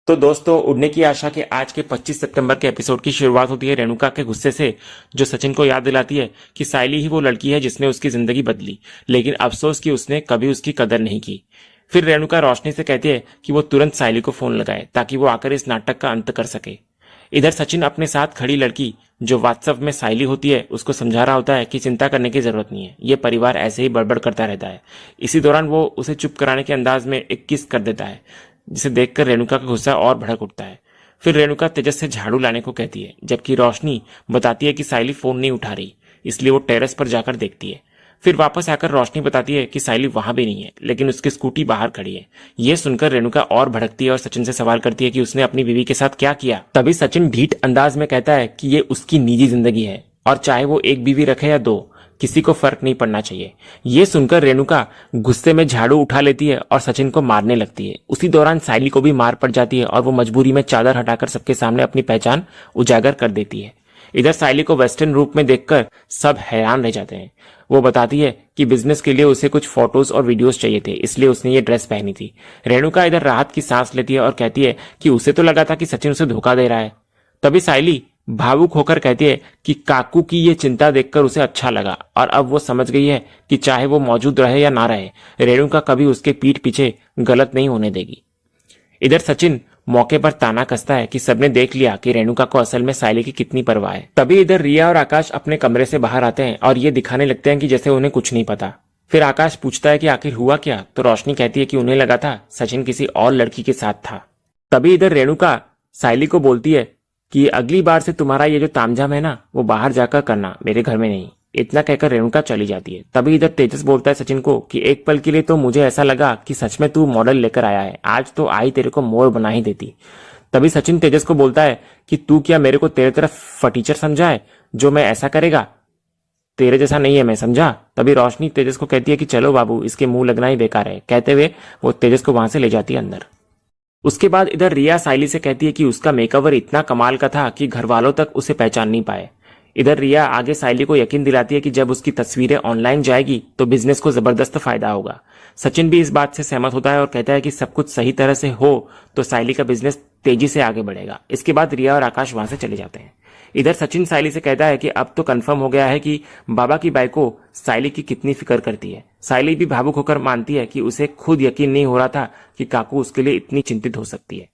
तो दोस्तों, उड़ने की आशा के आज के 25 सितंबर के एपिसोड की शुरुआत होती है रेणुका के गुस्से से, जो सचिन को याद दिलाती है कि साइली ही वो लड़की है जिसने उसकी जिंदगी बदली, लेकिन अफसोस कि उसने कभी उसकी कदर नहीं की। फिर रेणुका रोशनी से कहती है कि वो तुरंत साइली को फोन लगाए ताकि वो आकर इस नाटक का अंत कर सके। इधर सचिन अपने साथ खड़ी लड़की, जो वास्तव में साइली होती है, उसको समझा रहा होता है कि चिंता करने की जरूरत नहीं है, ये परिवार ऐसे ही बड़बड़ करता रहता है। इसी दौरान वो उसे चुप कराने के अंदाज में एक किस कर देता है, जिसे देखकर रेणुका का गुस्सा और भड़क उठता है। फिर रेणुका तेजस से झाड़ू लाने को कहती है, जबकि रोशनी बताती है कि साइली फोन नहीं उठा रही, इसलिए वो टेरेस पर जाकर देखती है। फिर वापस आकर रोशनी बताती है कि साइली वहां भी नहीं है, लेकिन उसकी स्कूटी बाहर खड़ी है। यह सुनकर रेणुका और भड़कती है और सचिन से सवाल करती है कि उसने अपनी बीवी के साथ क्या किया। तभी सचिन ढीठ अंदाज में कहता है कि ये उसकी निजी जिंदगी है और चाहे वो एक बीवी रखे या दो, किसी को फर्क नहीं पड़ना चाहिए। ये सुनकर रेणुका गुस्से में झाड़ू उठा लेती है और सचिन को मारने लगती है। उसी दौरान साइली को भी मार पड़ जाती है और वो मजबूरी में चादर हटाकर सबके सामने अपनी पहचान उजागर कर देती है। इधर साइली को वेस्टर्न रूप में देखकर सब हैरान रह जाते हैं। वो बताती है कि बिजनेस के लिए उसे कुछ फोटोज और वीडियोस चाहिए थे, इसलिए उसने ये ड्रेस पहनी थी। रेणुका इधर राहत की सांस लेती है और कहती है कि उसे तो लगा था कि सचिन उसे धोखा दे रहा है। तभी साइली भावुक होकर कहती है कि काकू की ये चिंता देखकर उसे अच्छा लगा और अब वो समझ गई है कि चाहे वो मौजूद रहे या ना रहे, रेणुका कभी उसके पीठ पीछे गलत नहीं होने देगी। इधर सचिन मौके पर ताना कसता है कि सबने देख लिया कि रेणुका को असल में साइली की कितनी परवाह है। तभी इधर रिया और आकाश अपने कमरे से बाहर आते हैं और ये दिखाने लगते हैं कि जैसे उन्हें कुछ नहीं पता। फिर आकाश पूछता है कि आखिर हुआ क्या, तो रोशनी कहती है कि उन्हें लगा था सचिन किसी और लड़की के साथ था। तभी इधर रेणुका साइली को बोलती है कि अगली बार से तुम्हारा ये जो तामझाम है ना, वो बाहर जाकर करना, मेरे घर में नहीं। इतना कहकर रेणुका चली जाती है। तभी इधर तेजस बोलता है सचिन को कि एक पल के लिए तो मुझे ऐसा लगा कि सच में तू मॉडल लेकर आया है, आज तो आई तेरे को मोर बना ही देती। तभी सचिन तेजस को बोलता है कि तू क्या मेरे को तेरे तरफ फटीचर समझा है जो मैं ऐसा करेगा, तेरे जैसा नहीं है मैं, समझा। तभी रोशनी तेजस को कहती है कि चलो बाबू, इसके मुंह लगना ही बेकार है। कहते हुए वो तेजस को वहां से ले जाती है अंदर। उसके बाद इधर रिया साइली से कहती है कि उसका मेकओवर इतना कमाल का था कि घर वालों तक उसे पहचान नहीं पाए। इधर रिया आगे साइली को यकीन दिलाती है कि जब उसकी तस्वीरें ऑनलाइन जाएगी तो बिजनेस को जबरदस्त फायदा होगा। सचिन भी इस बात से सहमत होता है और कहता है कि सब कुछ सही तरह से हो तो साइली का बिजनेस तेजी से आगे बढ़ेगा। इसके बाद रिया और आकाश वहां से चले जाते हैं। इधर सचिन साइली से कहता है कि अब तो कंफर्म हो गया है कि बाबा की बाइको साइली की कितनी फिक्र करती है। साइली भी भावुक होकर मानती है कि उसे खुद यकीन नहीं हो रहा था कि काकू उसके लिए इतनी चिंतित हो सकती है।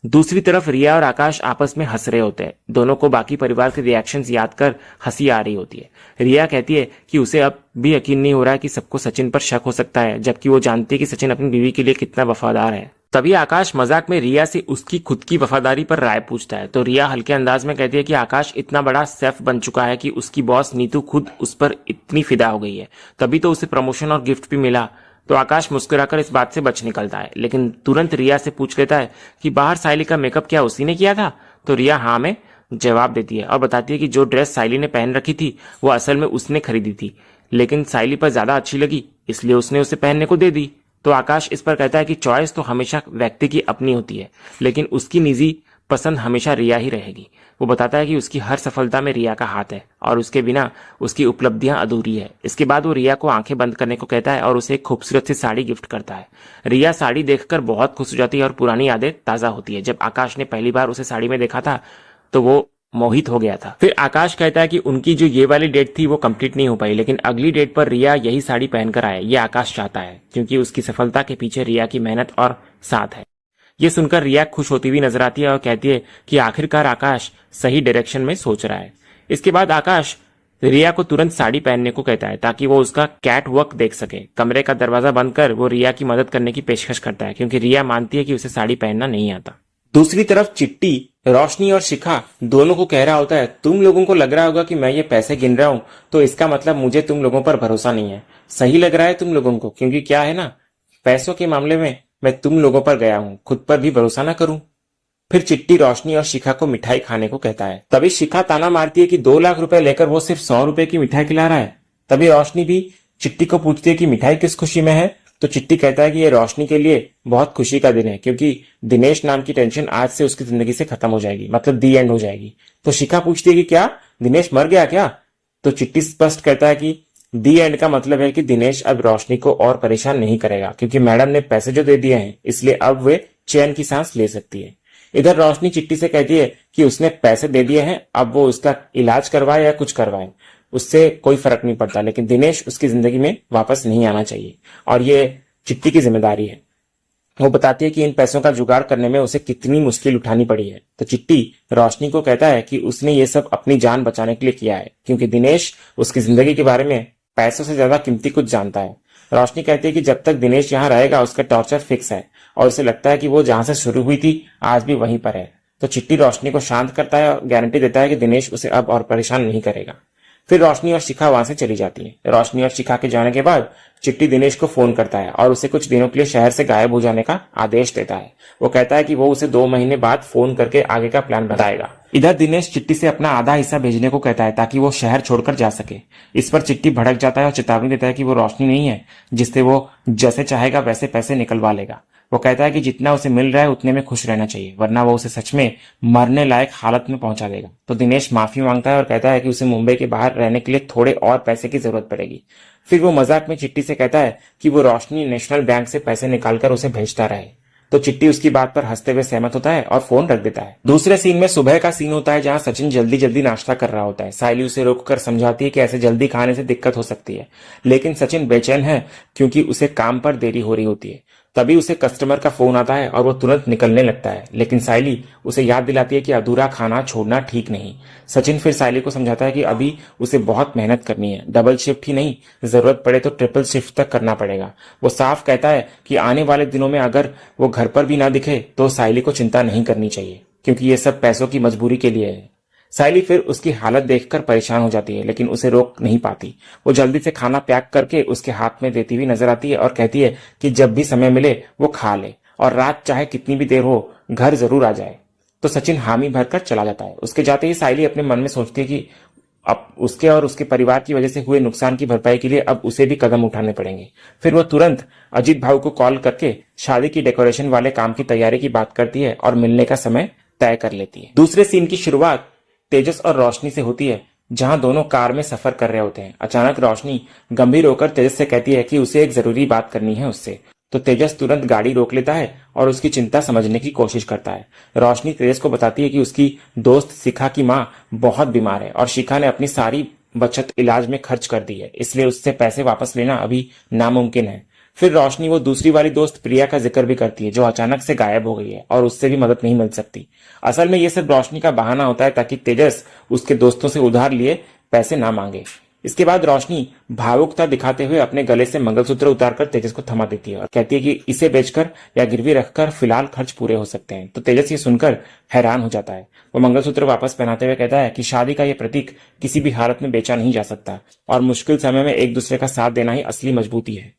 दूसरी तरफ रिया और आकाश आपस में हंस रहे होते हैं। दोनों को बाकी परिवार के रिएक्शंस याद कर हंसी आ रही होती है। रिया कहती है कि उसे अब भी यकीन नहीं हो रहा है कि सबको सचिन पर शक हो सकता है, जबकि वो जानती है कि सचिन अपनी बीवी के लिए कितना वफादार है। तभी आकाश मजाक में रिया से उसकी खुद की वफादारी पर राय पूछता है, तो रिया हल्के अंदाज में कहती है कि आकाश इतना बड़ा सेफ बन चुका है कि उसकी बॉस नीतू खुद उस पर इतनी फिदा हो गई है, तभी तो उसे प्रमोशन और गिफ्ट भी मिला। तो आकाश मुस्कुराकर इस बात से बच निकलता है, लेकिन तुरंत रिया से पूछ लेता है कि बाहर साइली का मेकअप क्या उसी ने किया था। तो रिया हाँ में जवाब देती है और बताती है कि जो ड्रेस साइली ने पहन रखी थी वो असल में उसने खरीदी थी, लेकिन साइली पर ज्यादा अच्छी लगी इसलिए उसने उसे पहनने को दे दी। तो आकाश इस पर कहता है कि चॉइस तो हमेशा व्यक्ति की अपनी होती है, लेकिन उसकी निजी पसंद हमेशा रिया ही रहेगी। वो बताता है कि उसकी हर सफलता में रिया का हाथ है और उसके बिना उसकी उपलब्धियां अधूरी है। इसके बाद वो रिया को आंखें बंद करने को कहता है और उसे एक खूबसूरत सी साड़ी गिफ्ट करता है। रिया साड़ी देखकर बहुत खुश हो जाती है और पुरानी यादें ताजा होती है। जब आकाश ने पहली बार उसे साड़ी में देखा था तो वो मोहित हो गया था। फिर आकाश कहता है कि उनकी जो ये वाली डेट थी वो कंप्लीट नहीं हो पाई, लेकिन अगली डेट पर रिया यही साड़ी पहनकर आए, ये आकाश चाहता है, क्योंकि उसकी सफलता के पीछे रिया की मेहनत और साथ है। ये सुनकर रिया खुश होती हुई नजर आती है और कहती है कि आखिरकार आकाश सही डायरेक्शन में सोच रहा है। इसके बाद आकाश रिया को तुरंत साड़ी पहनने को कहता है ताकि वो उसका कैट वॉक देख सके। कमरे का दरवाजा बंद कर वो रिया की मदद करने की पेशकश करता है, क्योंकि रिया मानती है कि उसे साड़ी पहनना नहीं आता। दूसरी तरफ चिट्टी रोशनी और शिखा दोनों को कह रहा होता है, तुम लोगों को लग रहा होगा कि मैं ये पैसे गिन रहा हूं तो इसका मतलब मुझे तुम लोगों पर भरोसा नहीं है। सही लग रहा है तुम लोगों को, क्योंकि क्या है ना, पैसों के मामले में मैं तुम लोगों पर गया हूं, खुद पर भी भरोसा ना करूं। फिर चिट्टी रोशनी और शिखा को मिठाई खाने को कहता है। तभी शिखा ताना मारती है कि 2 लाख रुपए लेकर वो सिर्फ 100 रुपए की मिठाई खिला रहा है। तभी रोशनी भी चिट्टी को पूछती है कि मिठाई किस खुशी में है। तो चिट्टी कहता है कि ये रोशनी के लिए बहुत खुशी का दिन है, क्योंकि दिनेश नाम की टेंशन आज से उसकी जिंदगी से खत्म हो जाएगी, मतलब दी एंड हो जाएगी। तो शिखा पूछती है कि क्या दिनेश मर गया क्या। तो चिट्टी स्पष्ट करता है कि दी एंड का मतलब है कि दिनेश अब रोशनी को और परेशान नहीं करेगा, क्योंकि मैडम ने पैसे जो दे दिए हैं इसलिए अब वे चैन की सांस ले सकती है। इधर रोशनी चिट्टी से कहती है कि उसने पैसे दे दिए हैं, अब वो उसका इलाज करवाए या कुछ करवाए उससे कोई फर्क नहीं पड़ता, लेकिन दिनेश उसकी जिंदगी में वापस नहीं आना चाहिए और ये चिट्टी की जिम्मेदारी है। वो बताती है कि इन पैसों का जुगाड़ करने में उसे कितनी मुश्किल उठानी पड़ी है। तो चिट्टी रोशनी को कहता है कि उसने ये सब अपनी जान बचाने के लिए किया है, क्योंकि दिनेश उसकी जिंदगी के बारे में पैसों से ज्यादा कीमती कुछ जानता है। रोशनी कहती है कि जब तक दिनेश यहाँ रहेगा उसका टॉर्चर फिक्स है और उसे लगता है कि वो जहां से शुरू हुई थी आज भी वहीं पर है। तो चिट्टी रोशनी को शांत करता है और गारंटी देता है कि दिनेश उसे अब और परेशान नहीं करेगा। फिर रोशनी और शिखा वहां से चली जाती है। रोशनी और शिखा के जाने के बाद चिट्टी दिनेश को फोन करता है और उसे कुछ दिनों के लिए शहर से गायब हो जाने का आदेश देता है। वो कहता है कि वो उसे 2 महीने बाद फोन करके आगे का प्लान बताएगा। इधर दिनेश चिट्टी से अपना आधा हिस्सा भेजने को कहता है ताकि वो शहर छोड़कर जा सके। इस पर चिट्टी भड़क जाता है और चेतावनी देता है कि वो रोशनी नहीं है जिससे वो जैसे चाहेगा वैसे पैसे निकलवा लेगा। वो कहता है कि जितना उसे मिल रहा है उतने में खुश रहना चाहिए, वरना वो उसे सच में मरने लायक हालत में पहुंचा देगा। तो दिनेश माफी मांगता है और कहता है कि उसे मुंबई के बाहर रहने के लिए थोड़े और पैसे की जरूरत पड़ेगी। फिर वो मजाक में चिट्टी से कहता है कि वो रोशनी नेशनल बैंक से पैसे निकालकर उसे भेजता रहे। तो चिट्टी उसकी बात पर हंसते हुए सहमत होता है और फोन रख देता है। दूसरे सीन में सुबह का सीन होता है जहां सचिन जल्दी जल्दी नाश्ता कर रहा होता है। सायली उसे रोककर समझाती है कि ऐसे जल्दी खाने से दिक्कत हो सकती है, लेकिन सचिन बेचैन है क्योंकि उसे काम पर देरी हो रही होती है। तभी उसे कस्टमर का फोन आता है और वो तुरंत निकलने लगता है, लेकिन सायली उसे याद दिलाती है कि अधूरा खाना छोड़ना ठीक नहीं। सचिन फिर सायली को समझाता है कि अभी उसे बहुत मेहनत करनी है, डबल शिफ्ट ही नहीं, जरूरत पड़े तो ट्रिपल शिफ्ट तक करना पड़ेगा। वो साफ कहता है कि आने वाले दिनों में अगर वो घर पर भी ना दिखे तो सायली को चिंता नहीं करनी चाहिए, क्योंकि ये सब पैसों की मजबूरी के लिए है। सायली फिर उसकी हालत देखकर परेशान हो जाती है, लेकिन उसे रोक नहीं पाती। वो जल्दी से खाना पैक करके उसके हाथ में देती हुई नजर आती है और कहती है कि जब भी समय मिले वो खा ले और रात चाहे कितनी भी देर हो घर जरूर आ जाए। तो सचिन हामी भरकर चला जाता है। उसके जाते ही सायली अपने मन में सोचती है कि अब उसके और उसके परिवार की वजह से हुए नुकसान की भरपाई के लिए अब उसे भी कदम उठाने पड़ेंगे। फिर वो तुरंत अजीत भाऊ को कॉल करके शादी की डेकोरेशन वाले काम की तैयारी की बात करती है और मिलने का समय तय कर लेती है। दूसरे सीन की शुरुआत तेजस और रोशनी से होती है, जहां दोनों कार में सफर कर रहे होते हैं। अचानक रोशनी गंभीर होकर तेजस से कहती है कि उसे एक जरूरी बात करनी है उससे। तो तेजस तुरंत गाड़ी रोक लेता है और उसकी चिंता समझने की कोशिश करता है। रोशनी तेजस को बताती है कि उसकी दोस्त शिखा की माँ बहुत बीमार है और शिखा ने अपनी सारी बचत इलाज में खर्च कर दी है, इसलिए उससे पैसे वापस लेना अभी नामुमकिन है। फिर रोशनी वो दूसरी वाली दोस्त प्रिया का जिक्र भी करती है जो अचानक से गायब हो गई है और उससे भी मदद नहीं मिल सकती। असल में ये सिर्फ रोशनी का बहाना होता है ताकि तेजस उसके दोस्तों से उधार लिए पैसे ना मांगे। इसके बाद रोशनी भावुकता दिखाते हुए अपने गले से मंगलसूत्र उतारकर तेजस को थमा देती है और कहती है कि इसे बेचकर या गिरवी रखकर फिलहाल खर्च पूरे हो सकते हैं। तो तेजस ये सुनकर हैरान हो जाता है। वो मंगलसूत्र वापस पहनाते हुए कहता है कि शादी का ये प्रतीक किसी भी हालत में बेचा नहीं जा सकता और मुश्किल समय में एक दूसरे का साथ देना ही असली मजबूती है।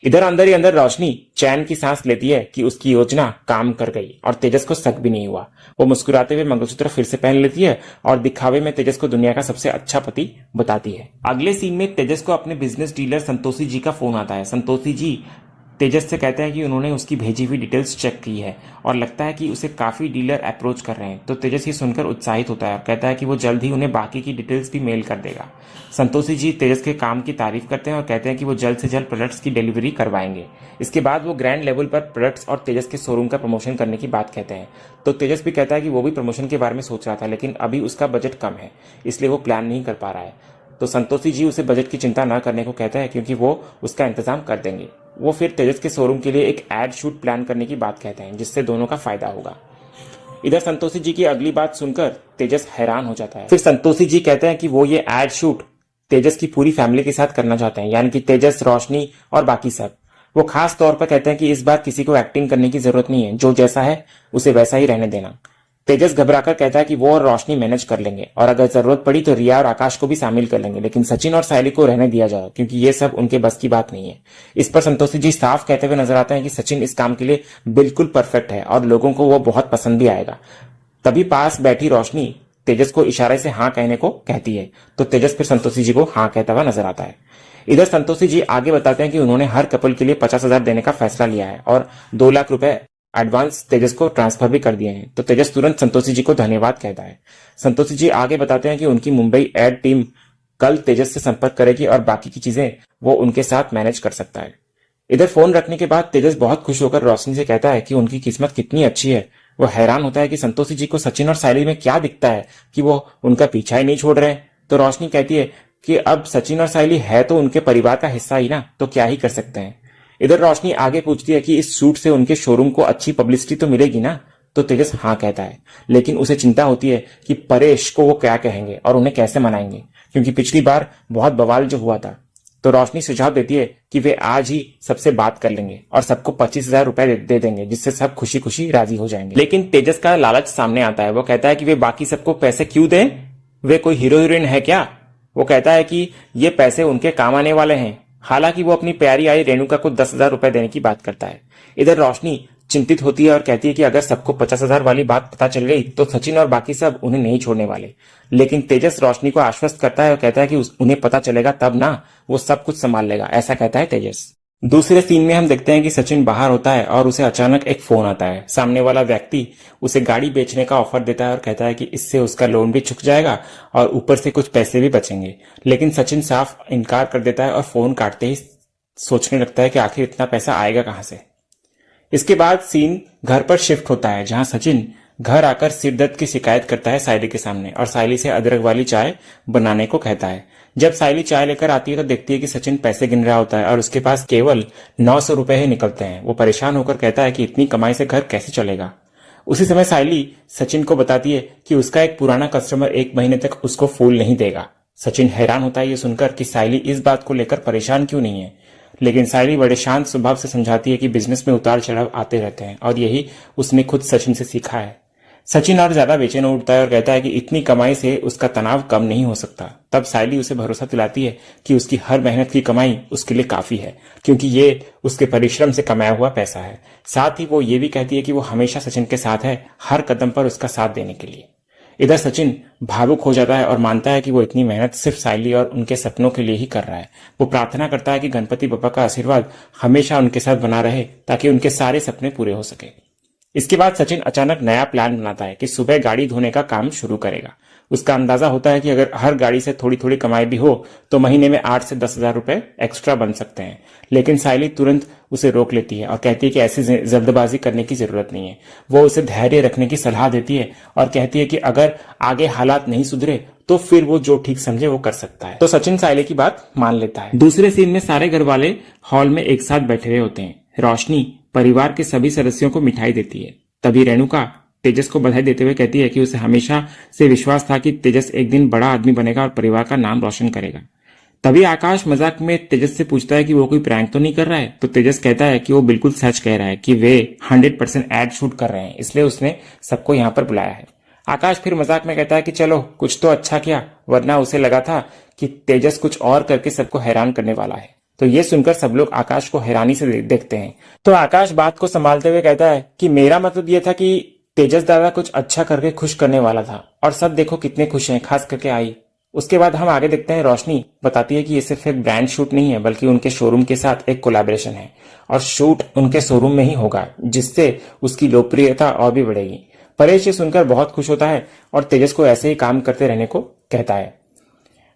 इधर अंदर ही अंदर रोशनी चैन की सांस लेती है कि उसकी योजना काम कर गई और तेजस को शक भी नहीं हुआ। वो मुस्कुराते हुए मंगलसूत्र फिर से पहन लेती है और दिखावे में तेजस को दुनिया का सबसे अच्छा पति बताती है। अगले सीन में तेजस को अपने बिजनेस डीलर संतोषी जी का फोन आता है। संतोषी जी तेजस से कहते हैं कि उन्होंने उसकी भेजी हुई डिटेल्स चेक की है और लगता है कि उसे काफी डीलर अप्रोच कर रहे हैं। तो तेजस ये सुनकर उत्साहित होता है और कहता है कि वो जल्द ही उन्हें बाकी की डिटेल्स भी मेल कर देगा। संतोषी जी तेजस के काम की तारीफ करते हैं और कहते हैं कि वो जल्द से जल्द प्रोडक्ट्स की डिलीवरी करवाएंगे। इसके बाद वो ग्रैंड लेवल पर प्रोडक्ट्स और तेजस के शोरूम का प्रमोशन करने की बात कहते हैं। तो तेजस भी कहता है कि वो भी प्रमोशन के बारे में सोच रहा था, लेकिन अभी उसका बजट कम है इसलिए वो प्लान नहीं कर पा रहा है। तो संतोषी जी उसे बजट की चिंता न करने को कहता है क्योंकि वो उसका इंतजाम कर देंगे। वो फिर तेजस के शोरूम के लिए एक एड शूट प्लान करने की बात कहते हैं जिससे दोनों का फायदा होगा। इधर संतोषी जी की अगली बात सुनकर तेजस हैरान हो जाता है। फिर संतोषी जी कहते हैं कि वो ये एड शूट तेजस की पूरी फैमिली के साथ करना चाहते हैं, यानी कि तेजस, रोशनी और बाकी सब। वो खास तौर पर कहते हैं कि इस बार किसी को एक्टिंग करने की जरूरत नहीं है, जो जैसा है उसे वैसा ही रहने देना। तेजस घबराकर कहता है कि वो और रोशनी मैनेज कर लेंगे और अगर जरूरत पड़ी तो रिया और आकाश को भी शामिल कर लेंगे, लेकिन सचिन और सायली को रहने दिया जाए क्योंकि ये सब उनके बस की बात नहीं है। इस पर संतोषी जी साफ कहते हुए नजर आते हैं कि सचिन इस काम के लिए बिल्कुल परफेक्ट है और लोगों को वो बहुत पसंद भी आएगा। तभी पास बैठी रोशनी तेजस को इशारे से हाँ कहने को कहती है, तो तेजस फिर संतोषी जी को हाँ कहता हुआ नजर आता है। इधर संतोषी जी आगे बताते हैं कि उन्होंने हर कपल के लिए 50,000 देने का फैसला लिया है और 2 लाख रुपए एडवांस तेजस को ट्रांसफर भी कर दिए हैं। तो तेजस तुरंत संतोषी जी को धन्यवाद कहता है। संतोषी जी आगे बताते हैं कि उनकी मुंबई एड टीम कल तेजस से संपर्क करेगी और बाकी की चीजें वो उनके साथ मैनेज कर सकता है। इधर फोन रखने के बाद तेजस बहुत खुश होकर रोशनी से कहता है कि उनकी किस्मत कितनी अच्छी है। वो हैरान होता है कि संतोषी जी को सचिन और सायली में क्या दिखता है कि वो उनका पीछा ही नहीं छोड़ रहे हैं। तो रोशनी कहती है कि अब सचिन और सायली है तो उनके परिवार का हिस्सा ही ना, तो क्या ही कर सकते हैं। इधर रोशनी आगे पूछती है कि इस शूट से उनके शोरूम को अच्छी पब्लिसिटी तो मिलेगी ना। तो तेजस हाँ कहता है, लेकिन उसे चिंता होती है कि परेश को वो क्या कहेंगे और उन्हें कैसे मनाएंगे, क्योंकि पिछली बार बहुत बवाल जो हुआ था। तो रोशनी सुझाव देती है कि वे आज ही सबसे बात कर लेंगे और सबको 25,000 रुपए दे देंगे, जिससे सब खुशी खुशी राजी हो जाएंगे। लेकिन तेजस का लालच सामने आता है। वो कहता है कि वे बाकी सबको पैसे क्यों दें, वे कोई हीरो हीरोइन है क्या। वो कहता है कि ये पैसे उनके काम आने वाले हैं। हालांकि वो अपनी प्यारी आई रेणुका को 10,000 रुपए देने की बात करता है। इधर रोशनी चिंतित होती है और कहती है कि अगर सबको 50,000 वाली बात पता चल गई तो सचिन और बाकी सब उन्हें नहीं छोड़ने वाले। लेकिन तेजस रोशनी को आश्वस्त करता है और कहता है कि उन्हें पता चलेगा तब ना, वो सब कुछ संभाल लेगा, ऐसा कहता है तेजस। दूसरे सीन में हम देखते हैं कि सचिन बाहर होता है और उसे अचानक एक फोन आता है। सामने वाला व्यक्ति उसे गाड़ी बेचने का ऑफर देता है और कहता है कि इससे उसका लोन भी चुक जाएगा और ऊपर से कुछ पैसे भी बचेंगे। लेकिन सचिन साफ इनकार कर देता है और फोन काटते ही सोचने लगता है कि आखिर इतना पैसा आएगा कहां से। इसके बाद सीन घर पर शिफ्ट होता है, जहां सचिन घर आकर सिर दर्द की शिकायत करता है सायली के सामने और सायली से अदरक वाली चाय बनाने को कहता है। जब सायली चाय लेकर आती है तो देखती है कि सचिन पैसे गिन रहा होता है और उसके पास केवल 900 रुपए ही निकलते हैं। वो परेशान होकर कहता है कि इतनी कमाई से घर कैसे चलेगा। उसी समय सायली सचिन को बताती है कि उसका एक पुराना कस्टमर 1 महीने तक उसको फूल नहीं देगा। सचिन हैरान होता है ये सुनकर कि सायली इस बात को लेकर परेशान क्यों नहीं है, लेकिन सायली बड़े शांत स्वभाव से समझाती है कि बिजनेस में उतार चढ़ाव आते रहते हैं और यही उसने खुद सचिन से सीखा है। सचिन और ज्यादा बेचैन उठता है और कहता है कि इतनी कमाई से उसका तनाव कम नहीं हो सकता। तब सायली उसे भरोसा दिलाती है कि उसकी हर मेहनत की कमाई उसके लिए काफी है, क्योंकि ये उसके परिश्रम से कमाया हुआ पैसा है। साथ ही वो ये भी कहती है कि वो हमेशा सचिन के साथ है, हर कदम पर उसका साथ देने के लिए। इधर सचिन भावुक हो जाता है और मानता है कि वो इतनी मेहनत सिर्फ सायली और उनके सपनों के लिए ही कर रहा है। वो प्रार्थना करता है कि गणपति बप्पा का आशीर्वाद हमेशा उनके साथ बना रहे ताकि उनके सारे सपने पूरे हो सके। इसके बाद सचिन अचानक नया प्लान बनाता है कि सुबह गाड़ी धोने का काम शुरू करेगा। उसका अंदाजा होता है कि अगर हर गाड़ी से थोड़ी थोड़ी कमाई भी हो तो महीने में 8 से 10,000 रुपए एक्स्ट्रा बन सकते हैं। लेकिन सायली तुरंत उसे रोक लेती है और कहती है कि ऐसी जल्दबाजी करने की जरूरत नहीं है। वो उसे धैर्य रखने की सलाह देती है और कहती है कि अगर आगे हालात नहीं सुधरे तो फिर वो जो ठीक समझे वो कर सकता है। तो सचिन सायली की बात मान लेता है। दूसरे सीन में सारे घर वाले हॉल में एक साथ बैठे हुए होते हैं। रोशनी परिवार के सभी सदस्यों को मिठाई देती है। तभी रेणुका तेजस को बधाई देते हुए कहती है कि उसे हमेशा से विश्वास था कि तेजस एक दिन बड़ा आदमी बनेगा और परिवार का नाम रोशन करेगा। तभी आकाश मजाक में तेजस से पूछता है कि वो कोई प्रैंक तो नहीं कर रहा है। तो तेजस कहता है कि वो बिल्कुल सच कह रहा है कि वे 100% एड शूट कर रहे हैं, इसलिए उसने सबको यहाँ पर बुलाया है। आकाश फिर मजाक में कहता है कि चलो कुछ तो अच्छा किया, वरना उसे लगा था कि तेजस कुछ और करके सबको हैरान करने वाला है। तो ये सुनकर सब लोग आकाश को हैरानी से देखते हैं। तो आकाश बात को संभालते हुए कहता है कि मेरा मतलब ये था कि तेजस दादा कुछ अच्छा करके खुश करने वाला था और सब देखो कितने खुश हैं, खास करके आई। उसके बाद हम आगे देखते हैं रोशनी बताती है कि ये सिर्फ एक ब्रांड शूट नहीं है, बल्कि उनके शोरूम के साथ एक कोलैबोरेशन है और शूट उनके शोरूम में ही होगा, जिससे उसकी लोकप्रियता और भी बढ़ेगी। परेश ये सुनकर बहुत खुश होता है और तेजस को ऐसे ही काम करते रहने को कहता है।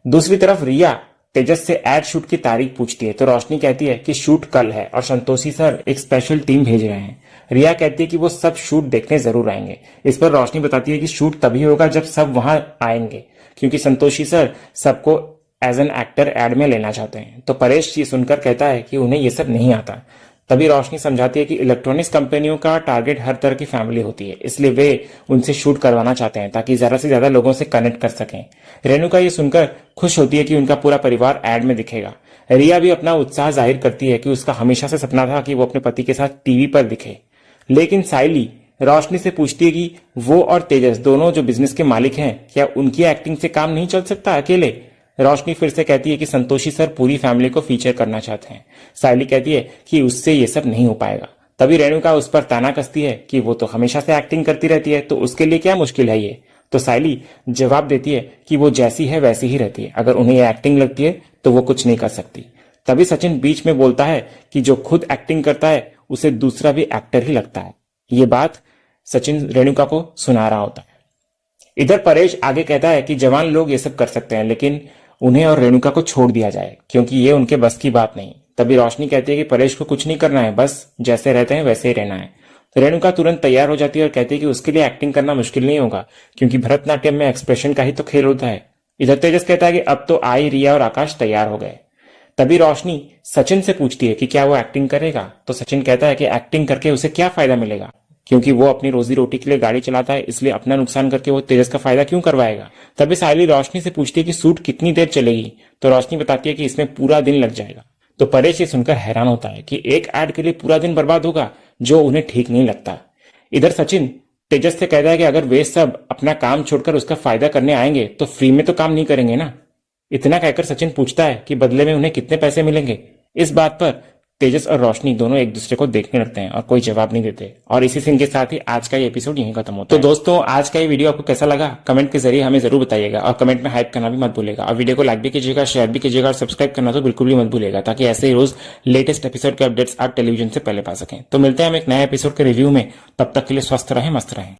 दूसरी तरफ रिया तेजस से एड शूट की तारीख पूछती है। तो रोशनी कहती है कि शूट कल है और संतोषी सर एक स्पेशल टीम भेज रहे हैं। रिया कहती है कि वो सब शूट देखने जरूर आएंगे। इस पर रोशनी बताती है कि शूट तभी होगा जब सब वहां आएंगे, क्योंकि संतोषी सर सबको एज एन एक्टर एड में लेना चाहते हैं। तो परेश ये सुनकर कहता है कि उन्हें ये सब नहीं आता। तभी रोशनी समझाती है कि इलेक्ट्रॉनिक्स कंपनियों का टारगेट हर तरह की फैमिली होती है, इसलिए वे उनसे शूट करवाना चाहते हैं ताकि ज्यादा से ज्यादा लोगों से कनेक्ट कर सकें। रेणुका ये सुनकर खुश होती है कि उनका पूरा परिवार एड में दिखेगा। रिया भी अपना उत्साह जाहिर करती है कि उसका हमेशा से सपना था कि वो अपने पति के साथ टीवी पर दिखे। लेकिन सायली रोशनी से पूछती है कि वो और तेजस दोनों जो बिजनेस के मालिक हैं, क्या उनकी एक्टिंग से काम नहीं चल सकता अकेले। रोशनी फिर से कहती है कि संतोषी सर पूरी फैमिली को फीचर करना चाहते हैं। सायली कहती है कि उससे ये सब नहीं हो पाएगा। तभी रेणुका उस पर ताना कसती है कि वो तो हमेशा से एक्टिंग करती रहती है, तो उसके लिए क्या मुश्किल है ये। तो सायली जवाब देती है कि वो जैसी है वैसी ही रहती है, अगर उन्हें ये एक्टिंग लगती है तो वो कुछ नहीं कर सकती। तभी सचिन बीच में बोलता है कि जो खुद एक्टिंग करता है उसे दूसरा भी एक्टर ही लगता है। ये बात सचिन रेणुका को सुना रहा होता है। इधर परेश आगे कहता है कि जवान लोग ये सब कर सकते हैं, लेकिन उन्हें और रेणुका को छोड़ दिया जाए, क्योंकि ये उनके बस की बात नहीं। तभी रोशनी कहती है कि परेश को कुछ नहीं करना है, बस जैसे रहते हैं वैसे ही रहना है। तो रेणुका तुरंत तैयार हो जाती है और कहती है कि उसके लिए एक्टिंग करना मुश्किल नहीं होगा, क्योंकि भरतनाट्यम में एक्सप्रेशन का ही तो खेल होता है। इधर तेजस कहता है कि अब तो आई, रिया और आकाश तैयार हो गए। तभी रोशनी सचिन से पूछती है कि क्या वो एक्टिंग करेगा, तो सचिन कहता है कि एक्टिंग करके उसे क्या फायदा मिलेगा, क्योंकि वो अपनी रोजी रोटी के लिए गाड़ी चलाता है, इसलिए अपना नुकसान करके वो तेजस का फायदा क्यों करवाएगा। तभी सायली रोशनी से पूछती है कि सूट कितनी देर चलेगी, तो रोशनी बताती है कि इसमें पूरा दिन लग जाएगा। तो परेश ये सुनकर हैरान होता है कि एक ऐड के लिए पूरा दिन बर्बाद होगा, जो उन्हें ठीक नहीं लगता। इधर सचिन तेजस से कहता है कि अगर वे सब अपना काम छोड़कर उसका फायदा करने आएंगे तो फ्री में तो काम नहीं करेंगे ना। इतना कहकर सचिन पूछता है कि बदले में उन्हें कितने पैसे मिलेंगे। इस बात पर तेजस और रोशनी दोनों एक दूसरे को देखने लगते हैं और कोई जवाब नहीं देते। और इसी सीन के साथ ही आज का ये एपिसोड यहीं खत्म होता है। तो दोस्तों, आज का ये वीडियो आपको कैसा लगा कमेंट के जरिए हमें जरूर बताइएगा, और कमेंट में हाइप करना भी मत भूलेगा, और वीडियो को लाइक भी कीजिएगा, शेयर भी कीजिएगा, और सब्सक्राइब करना तो बिल्कुल भी मत भूलेगा, ताकि ऐसे ही रोज लेटेस्ट एपिसोड के अपडेट्स आप टेलीविजन से पहले पा सकें। तो मिलते हैं हम एक नए एपिसोड के रिव्यू में, तब तक के लिए स्वस्थ रहें, मस्त रहें।